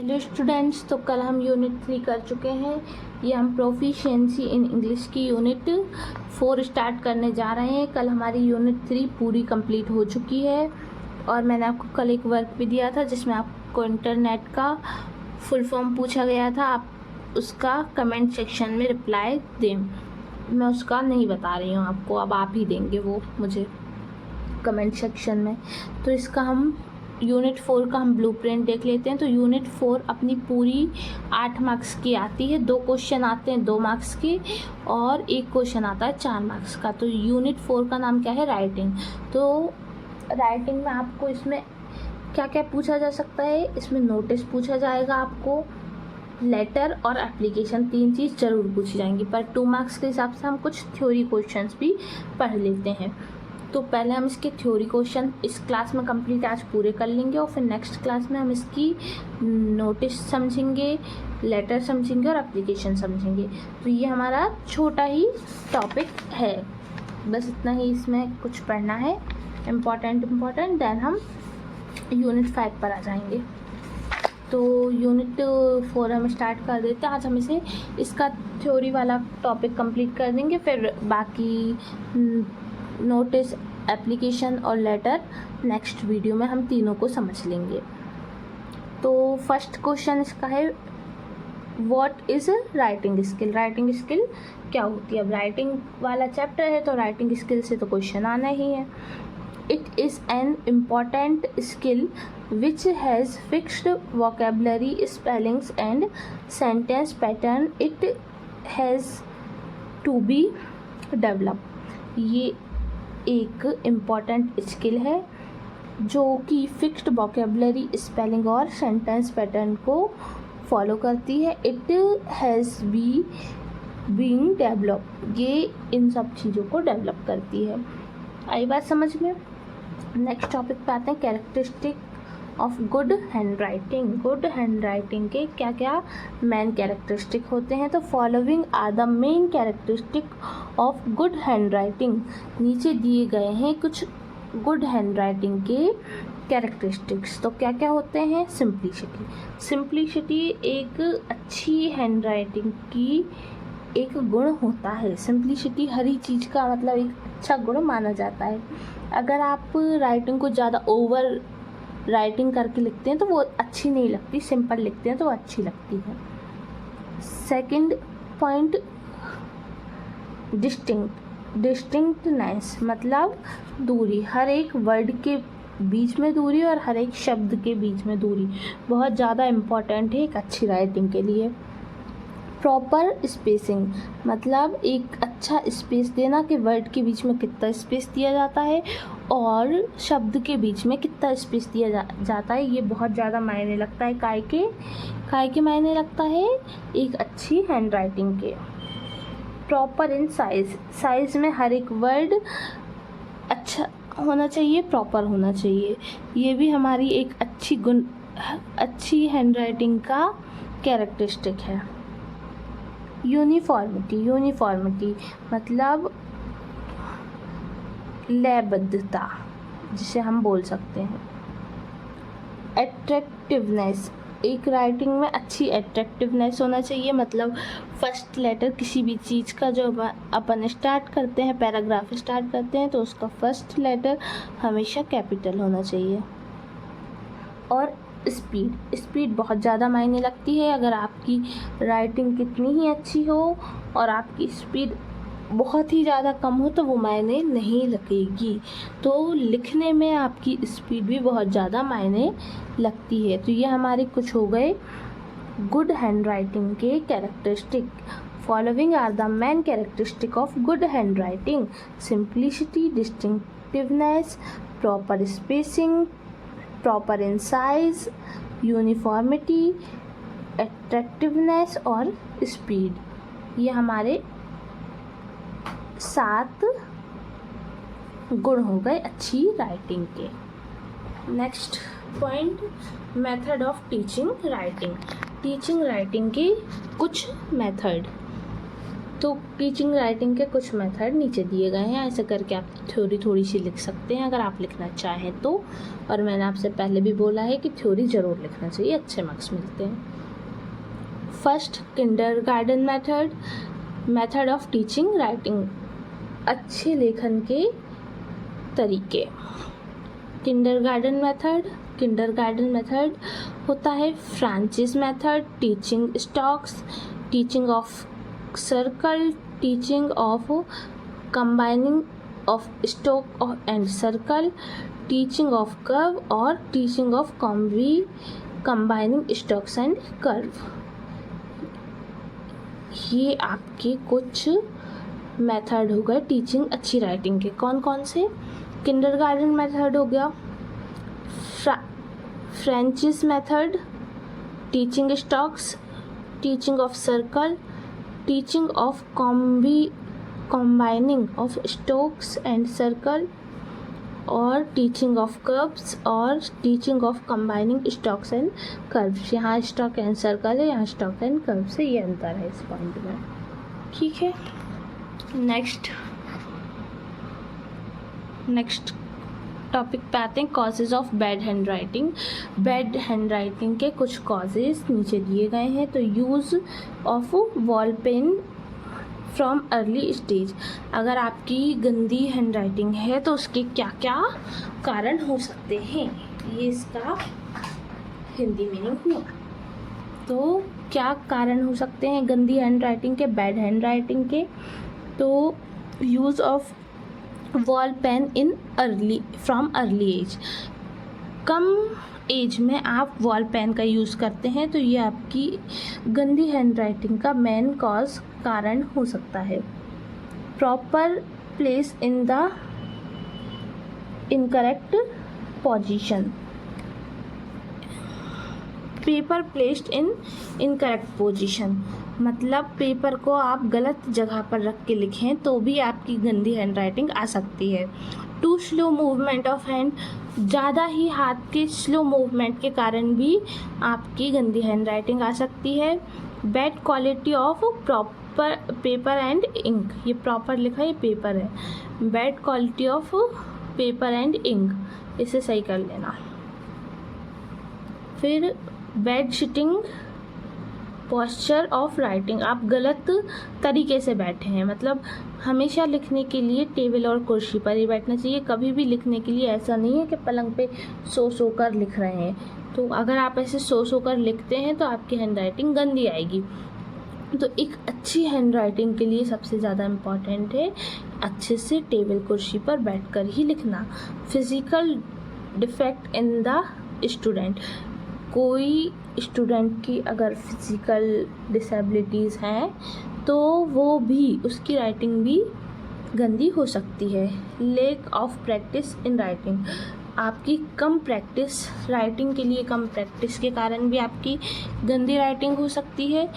Hello students, तो कल हम यूनिट 3 कर चुके हैं। ये हम प्रोफिशिएंसी इन इंग्लिश की यूनिट 4 स्टार्ट करने जा रहे हैं। कल हमारी यूनिट 3 पूरी कंप्लीट हो चुकी है और मैंने आपको कल एक वर्क भी दिया था जिसमें आपको इंटरनेट का फुल फॉर्म पूछा गया था। आप उसका कमेंट सेक्शन में रिप्लाई दें। मैं उसका नहीं बता रही हूँ आपको, अब आप ही देंगे वो मुझे कमेंट सेक्शन में। तो इसका हम यूनिट 4 का हम ब्लूप्रिंट देख लेते हैं। तो यूनिट 4 अपनी पूरी 8 मार्क्स की आती है। 2 क्वेश्चन आते हैं 2 मार्क्स के और 1 क्वेश्चन आता है 4 मार्क्स का। तो यूनिट 4 का नाम क्या है? राइटिंग। तो राइटिंग में आपको इसमें क्या क्या पूछा जा सकता है? इसमें नोटिस पूछा जाएगा आपको, लेटर और एप्लीकेशन, 3 चीज़ ज़रूर पूछी जाएंगी। पर 2 मार्क्स के हिसाब से हम कुछ थ्योरी क्वेश्चंस भी पढ़ लेते हैं। तो पहले हम इसके थ्योरी क्वेश्चन इस क्लास में कंप्लीट आज पूरे कर लेंगे और फिर नेक्स्ट क्लास में हम इसकी नोटिस समझेंगे, लेटर समझेंगे और एप्लीकेशन समझेंगे। तो ये हमारा छोटा ही टॉपिक है, बस इतना ही इसमें कुछ पढ़ना है इम्पॉर्टेंट। देन हम यूनिट 5 पर आ जाएंगे। तो यूनिट 4 हम स्टार्ट कर देते हैं। आज हम इसका थ्योरी वाला टॉपिक कंप्लीट कर देंगे, फिर बाकी नोटिस, एप्लीकेशन और लेटर नेक्स्ट वीडियो में हम तीनों को समझ लेंगे। तो फर्स्ट क्वेश्चन इसका है, what is writing skill? Writing skill क्या होती है? अब राइटिंग वाला चैप्टर है तो राइटिंग स्किल से तो क्वेश्चन आना ही है। It is an important skill which has fixed vocabulary, spellings and sentence pattern. It has to be developed. ये एक इम्पॉर्टेंट स्किल है जो कि फिक्स्ड वोकेबलरी, स्पेलिंग और सेंटेंस पैटर्न को फॉलो करती है। इट हैज़ बीइंग डेवलप, ये इन सब चीज़ों को डेवलप करती है। आई बात समझ में? नेक्स्ट टॉपिक पे आते हैं, characteristic of good handwriting. Good handwriting के क्या क्या मेन कैरेक्टरिस्टिक होते हैं? तो following are the main characteristic of good handwriting. नीचे दिए गए हैं कुछ गुड हैंड राइटिंग के कैरेक्टरिस्टिक्स। तो क्या क्या होते हैं? सिंप्लिसिटी। सिंप्लिसिटी एक अच्छी हैंड राइटिंग की एक गुण होता है। सिंप्लिसिटी हर ही चीज़ का मतलब एक अच्छा गुण माना जाता है। अगर आप राइटिंग को ज़्यादा ओवर राइटिंग करके लिखते हैं तो वो अच्छी नहीं लगती, सिंपल लिखते हैं तो वो अच्छी लगती है। सेकंड पॉइंट, डिस्टिंक्टनेस मतलब दूरी, हर एक वर्ड के बीच में दूरी और हर एक शब्द के बीच में दूरी बहुत ज़्यादा इम्पॉर्टेंट है एक अच्छी राइटिंग के लिए। प्रॉपर स्पेसिंग मतलब एक अच्छा स्पेस देना कि वर्ड के बीच में कितना स्पेस दिया जाता है और शब्द के बीच में कितना स्पेस दिया जाता है, ये बहुत ज़्यादा मायने लगता है। काय के मायने लगता है एक अच्छी हैंड राइटिंग के। प्रॉपर इन साइज़, साइज़ में हर एक वर्ड अच्छा होना चाहिए, प्रॉपर होना चाहिए। ये भी हमारी एक अच्छी हैंड राइटिंग का कैरेक्टरिस्टिक है। यूनिफॉर्मिटी मतलब लयबद्धता, जिसे हम बोल सकते हैं। अट्रैक्टिवनेस, एक राइटिंग में अच्छी अट्रैक्टिवनेस होना चाहिए। मतलब फर्स्ट लेटर किसी भी चीज़ का जो अपन स्टार्ट करते हैं, पैराग्राफ स्टार्ट करते हैं तो उसका फर्स्ट लेटर हमेशा कैपिटल होना चाहिए। और स्पीड बहुत ज़्यादा मायने लगती है। अगर आपकी राइटिंग कितनी ही अच्छी हो और आपकी स्पीड बहुत ही ज़्यादा कम हो तो वो मायने नहीं लगेगी। तो लिखने में आपकी स्पीड भी बहुत ज़्यादा मायने लगती है। तो ये हमारे कुछ हो गए गुड हैंड राइटिंग के characteristic. Following are the main characteristic of good handwriting: simplicity, distinctiveness, proper spacing, proper in size, uniformity, attractiveness और स्पीड। ये हमारे 7 गुण हो गए अच्छी राइटिंग के। Next point, method of teaching writing. Teaching writing के कुछ मेथड। तो टीचिंग राइटिंग के कुछ मेथड नीचे दिए गए हैं, ऐसे करके आप थ्योरी थोड़ी सी लिख सकते हैं अगर आप लिखना चाहें तो। और मैंने आपसे पहले भी बोला है कि थ्योरी ज़रूर लिखना चाहिए, अच्छे मार्क्स मिलते हैं। First, kindergarten method of teaching writing, अच्छे लेखन के तरीके। किंडरगार्टन मेथड होता है Francis method, teaching strokes, teaching of circle, teaching of combining of stroke and circle, teaching of curve और teaching of combining strokes and curve. ये आपके कुछ मेथड हो गए टीचिंग अच्छी राइटिंग के। कौन कौन से? किंडरगार्टन मेथड हो गया, Francis method, teaching strokes, teaching of circle, teaching of combining of stocks and circle और टीचिंग ऑफ कर्व्स और teaching of combining strokes and curves. यहाँ स्टॉक एंड सर्कल है, यहाँ स्टॉक एंड कर्व्स है, ये अंतर है इस पॉइंट में। ठीक है, नेक्स्ट टॉपिक पे आते हैं, causes of bad handwriting. Bad handwriting के कुछ कॉजेज़ नीचे दिए गए हैं। तो use of ball pen from early stage, अगर आपकी गंदी हैंडराइटिंग है तो उसके क्या क्या कारण हो सकते हैं, ये इसका हिंदी मीनिंग हुआ। तो क्या कारण हो सकते हैं गंदी हैंडराइटिंग के, बैड हैंडराइटिंग के? तो use of ball pen from early age, कम एज में आप वॉल पेन का यूज़ करते हैं तो ये आपकी गंदी हैंडराइटिंग का मेन कारण हो सकता है। Proper place in the incorrect position, paper placed in incorrect position, मतलब पेपर को आप गलत जगह पर रख के लिखें तो भी आपकी गंदी हैंडराइटिंग आ सकती है। Too slow movement of hand, ज़्यादा ही हाथ के स्लो मूवमेंट के कारण भी आपकी गंदी हैंडराइटिंग आ सकती है। Bad quality of proper paper and ink, ये प्रॉपर लिखा है, ये पेपर है। Bad quality of paper and ink, इसे सही कर लेना। फिर bad sitting posture of writing, आप गलत तरीके से बैठे हैं, मतलब हमेशा लिखने के लिए टेबल और कुर्सी पर ही बैठना चाहिए। कभी भी लिखने के लिए ऐसा नहीं है कि पलंग पे सो कर लिख रहे हैं। तो अगर आप ऐसे सो कर लिखते हैं तो आपकी हैंडराइटिंग गंदी आएगी। तो एक अच्छी हैंडराइटिंग के लिए सबसे ज़्यादा इम्पॉर्टेंट है अच्छे से टेबल कुर्सी पर बैठकर ही लिखना। Physical defect in the student, कोई स्टूडेंट की अगर फिज़िकल डिसेबिलिटीज़ हैं तो वो भी, उसकी राइटिंग भी गंदी हो सकती है। Lack of practice in writing, आपकी कम प्रैक्टिस, राइटिंग के लिए कम प्रैक्टिस के कारण भी आपकी गंदी राइटिंग हो सकती है।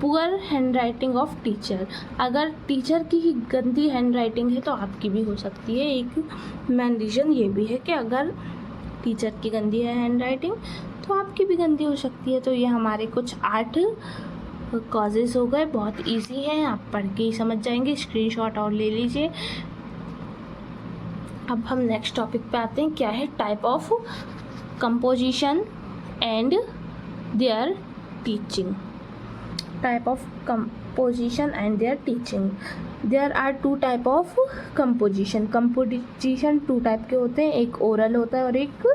पुअर हैंडराइटिंग ऑफ टीचर, अगर टीचर की ही गंदी हैंडराइटिंग है तो आपकी भी हो सकती है। एक मेन रीज़न ये भी है कि अगर टीचर की गंदी है हैंडराइटिंग तो आपकी भी गंदी हो सकती है। तो ये हमारे कुछ 8 कॉजेज़ हो गए, बहुत इजी हैं, आप पढ़ के ही समझ जाएंगे, स्क्रीनशॉट और ले लीजिए। अब हम नेक्स्ट टॉपिक पे आते हैं, क्या है type of composition and their teaching. Type of composition and their teaching, there are 2 type of composition. Composition 2 type के होते हैं, एक ओरल होता है और एक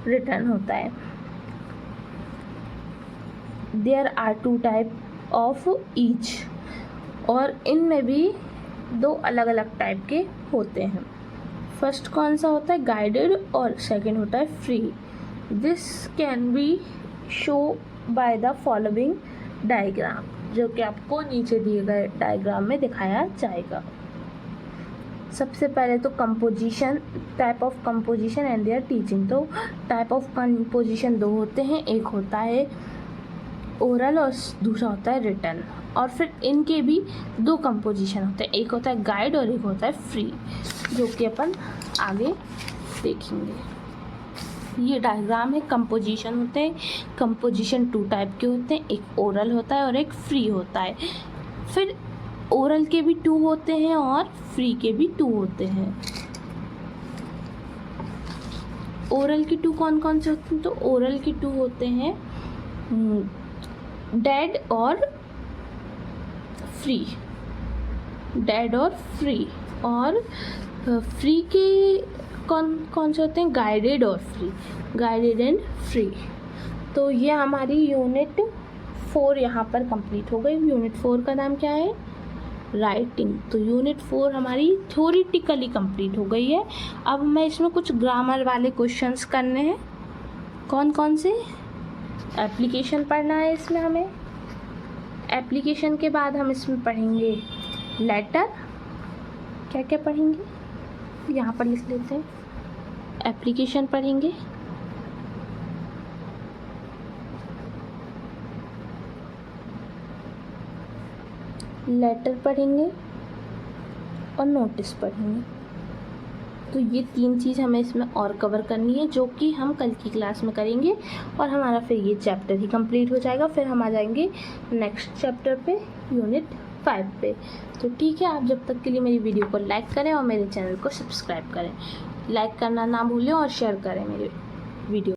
रिटन होता है। There are 2 type of each, और इनमें भी 2 अलग अलग टाइप के होते हैं। फर्स्ट कौन सा होता है, गाइडेड, और सेकंड होता है free. This can be show by the following diagram, जो कि आपको नीचे दिए गए डायग्राम में दिखाया जाएगा। सबसे पहले तो composition, type of composition and their teaching. तो टाइप ऑफ कंपोजिशन 2 होते हैं, एक होता है ओरल और दूसरा होता है रिटन। और फिर इनके भी 2 कंपोजिशन होते हैं, एक होता है गाइड और एक होता है फ्री, जो कि अपन आगे देखेंगे। ये डायग्राम है, कंपोजिशन होते हैं, कंपोजिशन 2 टाइप के होते हैं, एक ओरल होता है और एक फ्री होता है। फिर ओरल के भी 2 होते हैं और फ्री के भी 2 होते हैं। ओरल के 2 कौन कौन से होते हैं? तो ओरल के 2 होते हैं डेड और फ्री, डेड और फ्री। और फ्री के कौन कौन से होते हैं? गाइडेड और फ्री, गाइडेड एंड फ्री। तो ये हमारी यूनिट 4 यहाँ पर कंप्लीट हो गई। यूनिट 4 का नाम क्या है? राइटिंग। तो यूनिट 4 हमारी थ्योरेटिकली कंप्लीट हो गई है। अब मैं इसमें कुछ ग्रामर वाले क्वेश्चंस करने हैं। कौन कौन से? एप्लीकेशन पढ़ना है इसमें हमें। एप्लीकेशन के बाद हम इसमें पढ़ेंगे लेटर। क्या क्या पढ़ेंगे? यहाँ पर लिख लेते हैं। एप्लीकेशन पढ़ेंगे, लेटर पढ़ेंगे और नोटिस पढ़ेंगे। तो ये 3 चीज़ हमें इसमें और कवर करनी है, जो कि हम कल की क्लास में करेंगे और हमारा फिर ये चैप्टर ही कंप्लीट हो जाएगा। फिर हम आ जाएंगे नेक्स्ट चैप्टर पे, यूनिट 5 पे। तो ठीक है, आप जब तक के लिए मेरी वीडियो को लाइक करें और मेरे चैनल को सब्सक्राइब करें। लाइक करना ना भूलें और शेयर करें मेरे वीडियो।